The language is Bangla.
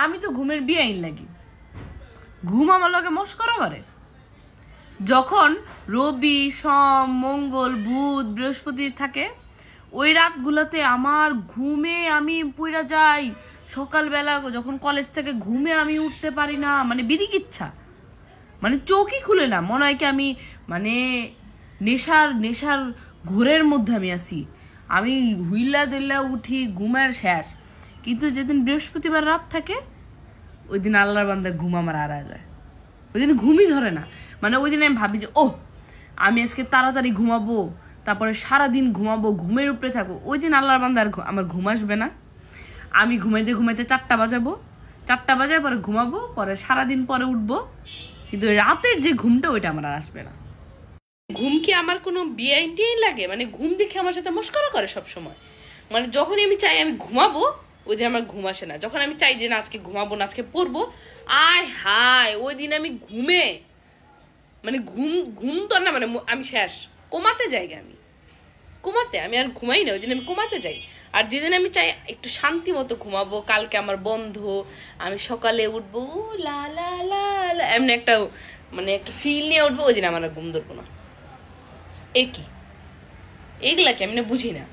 আমি তো ঘুমের বেআইন লাগি, ঘুম আমার লগে মস্করা করে। যখন রবি, সোম, মঙ্গল, বুধ, বৃহস্পতি থাকে ওই রাতগুলোতে আমার ঘুমে আমি পুইরা যাই। সকালবেলা যখন কলেজ থেকে ঘুমে আমি উঠতে পারি না, মানে বিদিকিচ্ছা, মানে চোখই খুলে না, মনে হয় কি আমি মানে নেশার ঘোরের মধ্যে আমি আছি। আমি হুইল্লা দইল্লা উঠি, ঘুমের শেষ। কিন্তু যেদিন বৃহস্পতিবার রাত থাকে ওই দিন আল্লাহর বান্দা ঘুম আমার হারা যায়, ওই দিন ঘুমই ধরে না। মানে ওই দিন আমি ভাবি যে আমি আজকে তাড়াতাড়ি ঘুমাবো, তারপরে সারাদিন ঘুমাবো, ঘুমের উপরে থাকবো। ওই দিন আল্লাহর বান্দা আর আমার ঘুম আসবে না। আমি ঘুমাইতে ঘুমাইতে 4টা বাজাবো, 4টা বাজায় পরে ঘুমাবো, পরে সারাদিন পরে উঠবো, কিন্তু রাতের যে ঘুমটা ওইটা আমার আর আসবে না। ঘুম কি আমার কোনো বেআইনই লাগে? মানে ঘুম দেখে আমার সাথে মস্করা করে সব সময়। মানে যখনই আমি চাই আমি ঘুমাবো ওই দিন আমার ঘুম আসে না। যখন আমি চাই যে না আজকে ঘুমাবো না, আজকে পড়বো, আয় হায় ওই দিন আমি ঘুমে মানে ঘুম তো না, মানে আমি শেষ, কোমাতে যাই। আমি আর ঘুমাই না, ওই দিন আমি কোমাতে যাই। আর যেদিন আমি চাই একটু শান্তি মতো ঘুমাবো, কালকে আমার বন্ধ, আমি সকালে উঠবো লা লা লা লা, এমনি একটা মানে একটা ফিল নিয়ে উঠবো, ওই দিন আমার আর ঘুম ধরবো না। এগুলা কি আমি না বুঝি না।